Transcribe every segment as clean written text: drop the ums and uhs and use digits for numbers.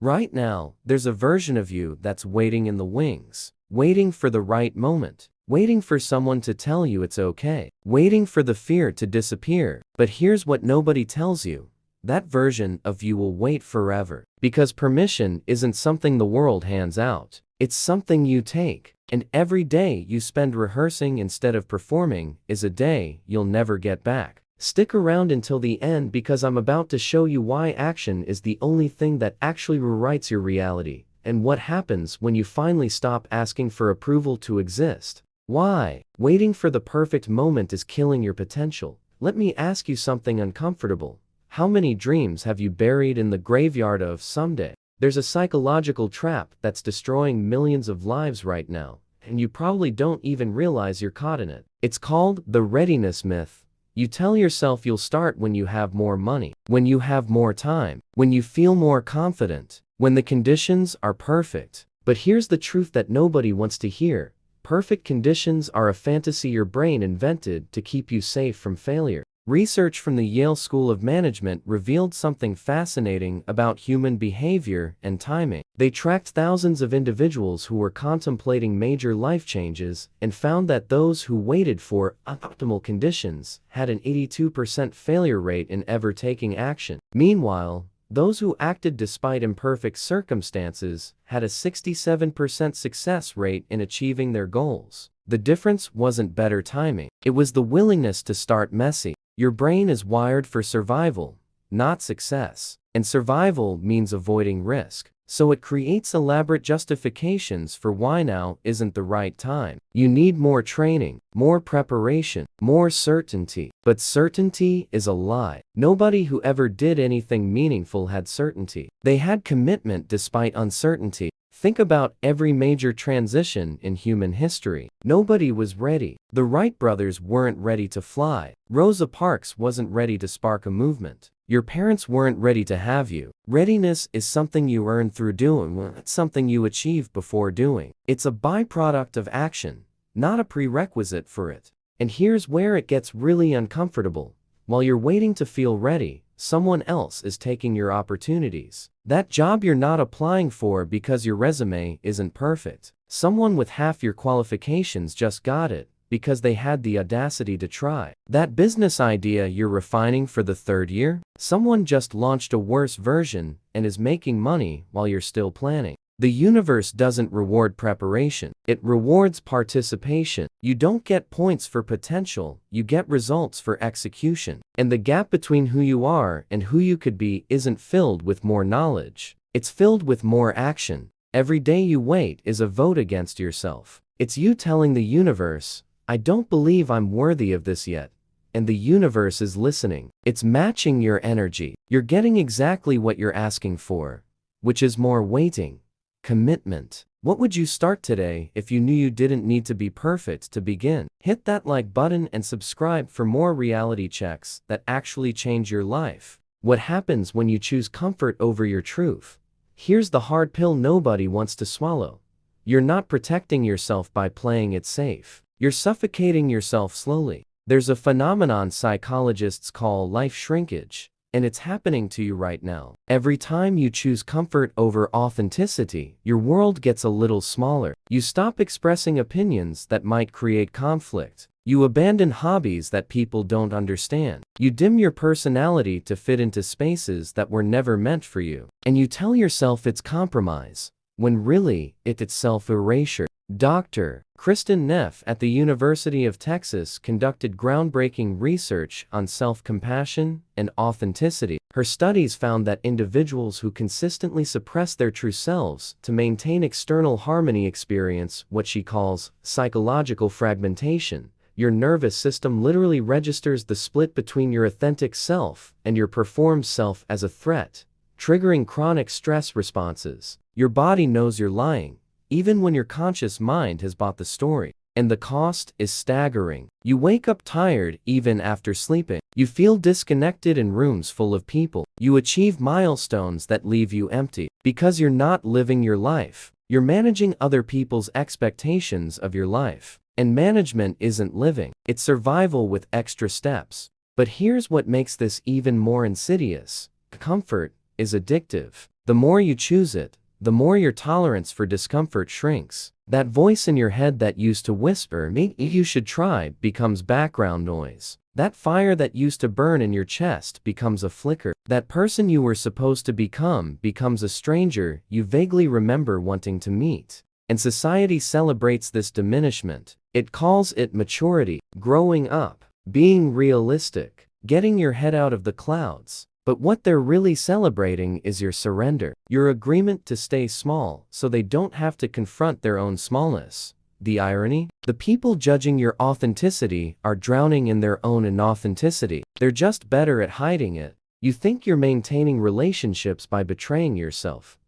Right now, there's a version of you that's waiting in the wings, waiting for the right moment, waiting for someone to tell you it's okay, waiting for the fear to disappear. But here's what nobody tells you. That version of you will wait forever. Because permission isn't something the world hands out. It's something you take. And every day you spend rehearsing instead of performing is a day you'll never get back. Stick around until the end because I'm about to show you why action is the only thing that actually rewrites your reality, and what happens when you finally stop asking for approval to exist. Why waiting for the perfect moment is killing your potential. Let me ask you something uncomfortable. How many dreams have you buried in the graveyard of someday? There's a psychological trap that's destroying millions of lives right now, and you probably don't even realize you're caught in it. It's called the readiness myth. You tell yourself you'll start when you have more money, when you have more time, when you feel more confident, when the conditions are perfect. But here's the truth that nobody wants to hear. Perfect conditions are a fantasy your brain invented to keep you safe from failure. Research from the Yale School of Management revealed something fascinating about human behavior and timing. They tracked thousands of individuals who were contemplating major life changes and found that those who waited for optimal conditions had an 82% failure rate in ever taking action. Meanwhile, those who acted despite imperfect circumstances had a 67% success rate in achieving their goals. The difference wasn't better timing. It was the willingness to start messy. Your brain is wired for survival, not success. And survival means avoiding risk. So it creates elaborate justifications for why now isn't the right time. You need more training, more preparation, more certainty. But certainty is a lie. Nobody who ever did anything meaningful had certainty. They had commitment despite uncertainty. Think about every major transition in human history. Nobody was ready. The Wright brothers weren't ready to fly. Rosa Parks wasn't ready to spark a movement. Your parents weren't ready to have you. Readiness is something you earn through doing, it's something you achieve before doing. It's a byproduct of action, not a prerequisite for it. And here's where it gets really uncomfortable. While you're waiting to feel ready, someone else is taking your opportunities. That job you're not applying for because your resume isn't perfect. Someone with half your qualifications just got it because they had the audacity to try. That business idea you're refining for the third year? Someone just launched a worse version and is making money while you're still planning. The universe doesn't reward preparation. It rewards participation. You don't get points for potential, you get results for execution. And the gap between who you are and who you could be isn't filled with more knowledge. It's filled with more action. Every day you wait is a vote against yourself. It's you telling the universe, I don't believe I'm worthy of this yet. And the universe is listening. It's matching your energy. You're getting exactly what you're asking for, which is more waiting. Commitment. What would you start today if you knew you didn't need to be perfect to begin? Hit that like button and subscribe for more reality checks that actually change your life. What happens when you choose comfort over your truth? Here's the hard pill nobody wants to swallow. You're not protecting yourself by playing it safe. You're suffocating yourself slowly. There's a phenomenon psychologists call life shrinkage. And it's happening to you right now. Every time you choose comfort over authenticity, your world gets a little smaller. You stop expressing opinions that might create conflict. You abandon hobbies that people don't understand. You dim your personality to fit into spaces that were never meant for you. And you tell yourself it's compromise, when really, it's self-erasure. Dr. Kristen Neff at the University of Texas conducted groundbreaking research on self-compassion and authenticity. Her studies found that individuals who consistently suppress their true selves to maintain external harmony experience what she calls psychological fragmentation. Your nervous system literally registers the split between your authentic self and your performed self as a threat, triggering chronic stress responses. Your body knows you're lying, even when your conscious mind has bought the story. And the cost is staggering. You wake up tired even after sleeping. You feel disconnected in rooms full of people. You achieve milestones that leave you empty. Because you're not living your life. You're managing other people's expectations of your life. And management isn't living. It's survival with extra steps. But here's what makes this even more insidious. Comfort is addictive. The more you choose it, the more your tolerance for discomfort shrinks. That voice in your head that used to whisper, "Maybe you should try," becomes background noise. That fire that used to burn in your chest becomes a flicker. That person you were supposed to become becomes a stranger you vaguely remember wanting to meet. And society celebrates this diminishment. It calls it maturity, growing up, being realistic, getting your head out of the clouds. But what they're really celebrating is your surrender, your agreement to stay small so they don't have to confront their own smallness. The irony? The people judging your authenticity are drowning in their own inauthenticity. They're just better at hiding it. You think you're maintaining relationships by betraying yourself,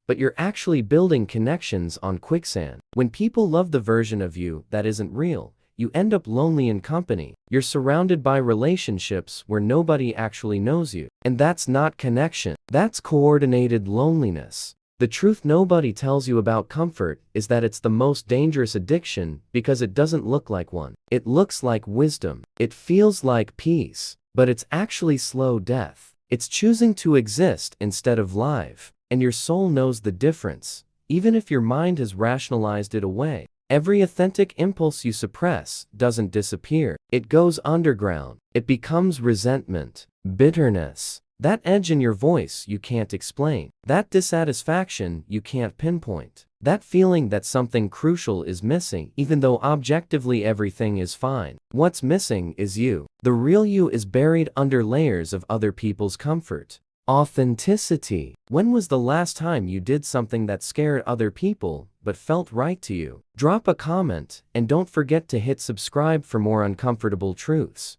but you're actually building connections on quicksand. When people love the version of you that isn't real, you end up lonely in company. You're surrounded by relationships where nobody actually knows you. And that's not connection. That's coordinated loneliness. The truth nobody tells you about comfort is that it's the most dangerous addiction because it doesn't look like one. It looks like wisdom. It feels like peace. But it's actually slow death. It's choosing to exist instead of live. And your soul knows the difference, even if your mind has rationalized it away. Every authentic impulse you suppress doesn't disappear. It goes underground. It becomes resentment, bitterness, that edge in your voice you can't explain, that dissatisfaction you can't pinpoint, that feeling that something crucial is missing even though objectively everything is fine. What's missing is you. The real you is buried under layers of other people's comfort. Authenticity. When was the last time you did something that scared other people but felt right to you? Drop a comment and don't forget to hit subscribe for more uncomfortable truths.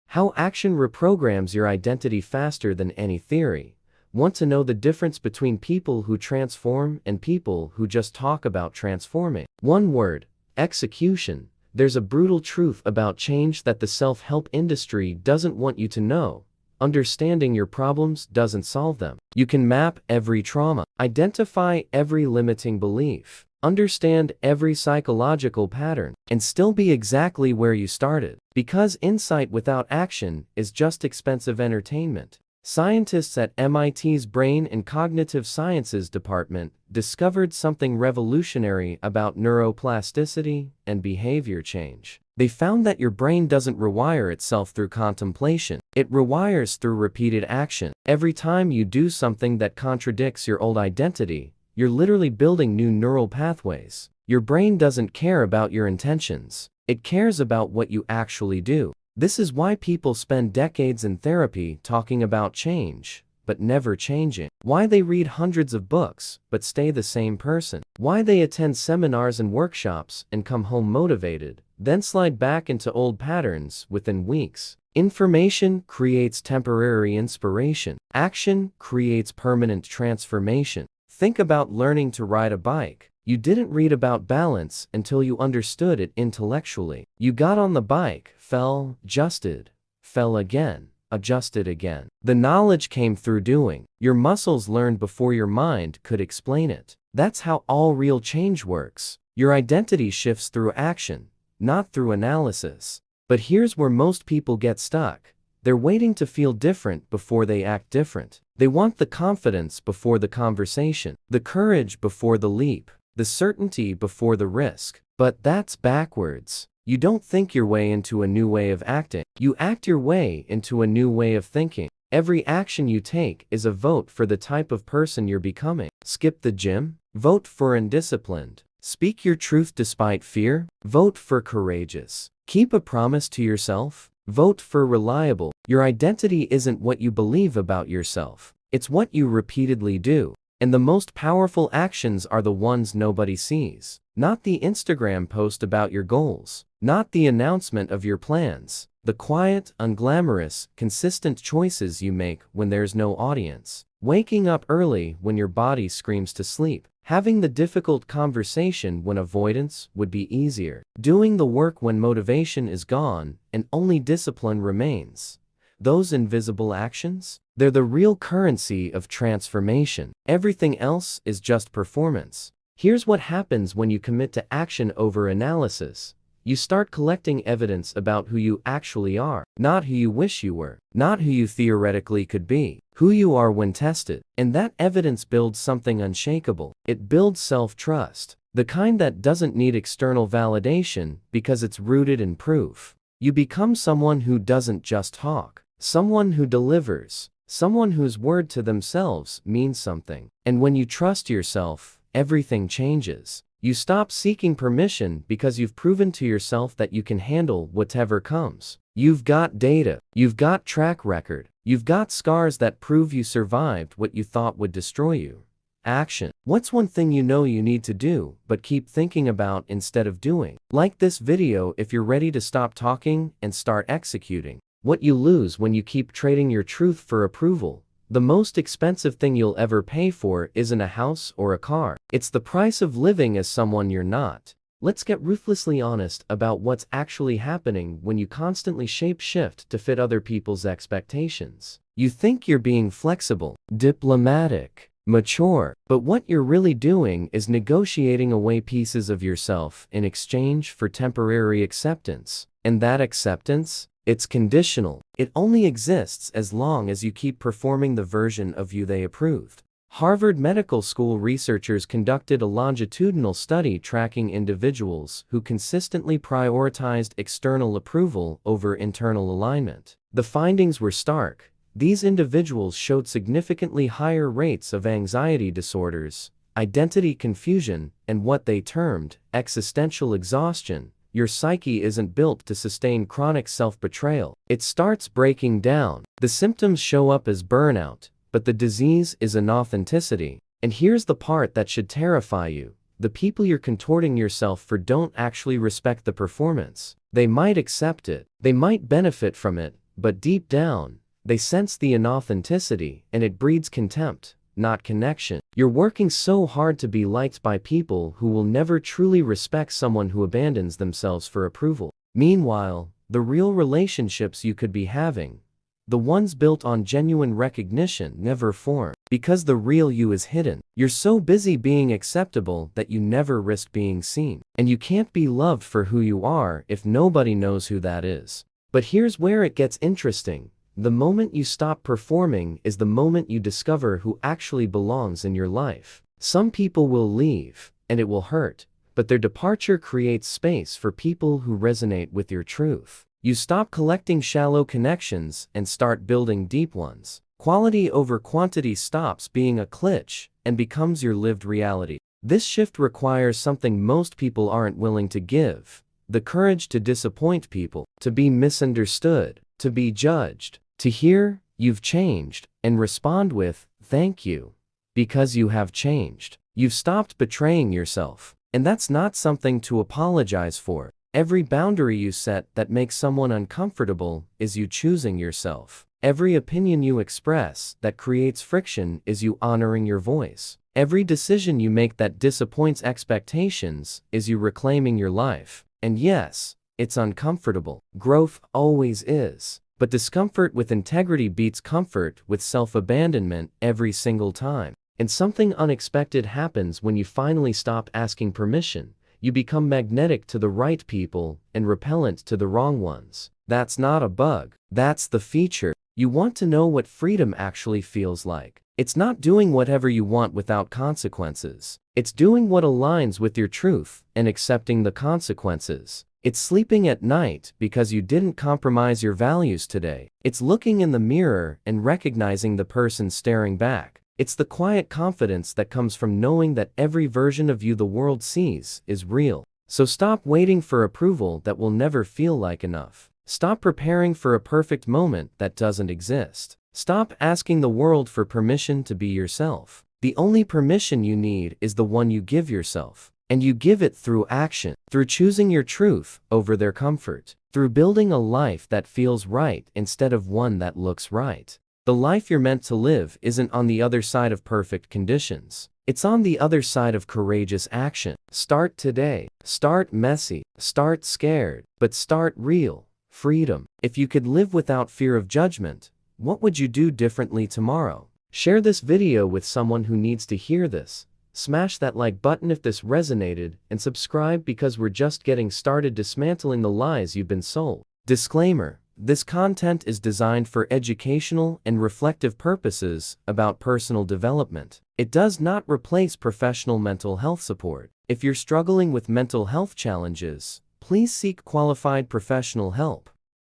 How action reprograms your identity faster than any theory. Want to know the difference between people who transform and people who just talk about transforming? One word: execution. There's a brutal truth about change that the self-help industry doesn't want you to know. Understanding your problems doesn't solve them. You can map every trauma, identify every limiting belief, understand every psychological pattern, and still be exactly where you started. Because insight without action is just expensive entertainment. Scientists at MIT's Brain and Cognitive Sciences department discovered something revolutionary about neuroplasticity and behavior change. They found that your brain doesn't rewire itself through contemplation. It rewires through repeated action. Every time you do something that contradicts your old identity, you're literally building new neural pathways. Your brain doesn't care about your intentions. It cares about what you actually do. This is why people spend decades in therapy talking about change, but never changing. Why they read hundreds of books, but stay the same person. Why they attend seminars and workshops and come home motivated, then slide back into old patterns within weeks. Information creates temporary inspiration. Action creates permanent transformation. Think about learning to ride a bike. You didn't read about balance until you understood it intellectually. You got on the bike, fell, adjusted, fell again, adjusted again. The knowledge came through doing. Your muscles learned before your mind could explain it. That's how all real change works. Your identity shifts through action, not through analysis. But here's where most people get stuck. They're waiting to feel different before they act different. They want the confidence before the conversation, the courage before the leap, the certainty before the risk. But that's backwards. You don't think your way into a new way of acting. You act your way into a new way of thinking. Every action you take is a vote for the type of person you're becoming. Skip the gym? Vote for undisciplined. Speak your truth despite fear? Vote for courageous. Keep a promise to yourself? Vote for reliable. Your identity isn't what you believe about yourself. It's what you repeatedly do. And the most powerful actions are the ones nobody sees. Not the Instagram post about your goals. Not the announcement of your plans. The quiet, unglamorous, consistent choices you make when there's no audience. Waking up early when your body screams to sleep. Having the difficult conversation when avoidance would be easier. Doing the work when motivation is gone and only discipline remains. Those invisible actions? They're the real currency of transformation. Everything else is just performance. Here's what happens when you commit to action over analysis. You start collecting evidence about who you actually are, not who you wish you were, not who you theoretically could be, who you are when tested. And that evidence builds something unshakable. It builds self-trust, the kind that doesn't need external validation because it's rooted in proof. You become someone who doesn't just talk, someone who delivers, someone whose word to themselves means something. And when you trust yourself, everything changes. You stop seeking permission because you've proven to yourself that you can handle whatever comes. You've got data, you've got track record, you've got scars that prove you survived what you thought would destroy you. Action. What's one thing you know you need to do, but keep thinking about instead of doing? Like this video if you're ready to stop talking and start executing. What you lose when you keep trading your truth for approval. The most expensive thing you'll ever pay for isn't a house or a car. It's the price of living as someone you're not. Let's get ruthlessly honest about what's actually happening when you constantly shape-shift to fit other people's expectations. You think you're being flexible, diplomatic, mature, but what you're really doing is negotiating away pieces of yourself in exchange for temporary acceptance. And that acceptance? It's conditional. It only exists as long as you keep performing the version of you they approved. Harvard Medical School researchers conducted a longitudinal study tracking individuals who consistently prioritized external approval over internal alignment. The findings were stark. These individuals showed significantly higher rates of anxiety disorders, identity confusion, and what they termed existential exhaustion. Your psyche isn't built to sustain chronic self-betrayal. It starts breaking down. The symptoms show up as burnout, but the disease is inauthenticity. And here's the part that should terrify you. The people you're contorting yourself for don't actually respect the performance. They might accept it, they might benefit from it, but deep down, they sense the inauthenticity, and it breeds contempt, not connection. You're working so hard to be liked by people who will never truly respect someone who abandons themselves for approval. Meanwhile, the real relationships you could be having, the ones built on genuine recognition, never form. Because the real you is hidden. You're so busy being acceptable that you never risk being seen. And you can't be loved for who you are if nobody knows who that is. But here's where it gets interesting. The moment you stop performing is the moment you discover who actually belongs in your life. Some people will leave, and it will hurt, but their departure creates space for people who resonate with your truth. You stop collecting shallow connections and start building deep ones. Quality over quantity stops being a glitch and becomes your lived reality. This shift requires something most people aren't willing to give: the courage to disappoint people, to be misunderstood, to be judged, to hear "you've changed" and respond with "thank you, because you have changed." You've stopped betraying yourself. And that's not something to apologize for. Every boundary you set that makes someone uncomfortable is you choosing yourself. Every opinion you express that creates friction is you honoring your voice. Every decision you make that disappoints expectations is you reclaiming your life. And yes, it's uncomfortable. Growth always is. But discomfort with integrity beats comfort with self-abandonment every single time. And something unexpected happens when you finally stop asking permission. You become magnetic to the right people and repellent to the wrong ones. That's not a bug. That's the feature. You want to know what freedom actually feels like. It's not doing whatever you want without consequences. It's doing what aligns with your truth and accepting the consequences. It's sleeping at night because you didn't compromise your values today. It's looking in the mirror and recognizing the person staring back. It's the quiet confidence that comes from knowing that every version of you the world sees is real. So stop waiting for approval that will never feel like enough. Stop preparing for a perfect moment that doesn't exist. Stop asking the world for permission to be yourself. The only permission you need is the one you give yourself. And you give it through action, through choosing your truth over their comfort, through building a life that feels right instead of one that looks right. The life you're meant to live isn't on the other side of perfect conditions. It's on the other side of courageous action. Start today. Start messy. Start scared. But start real. Freedom. If you could live without fear of judgment, what would you do differently tomorrow? Share this video with someone who needs to hear this. Smash that like button if this resonated, and subscribe because we're just getting started dismantling the lies you've been sold. Disclaimer: This content is designed for educational and reflective purposes about personal development. It does not replace professional mental health support. If you're struggling with mental health challenges, please seek qualified professional help.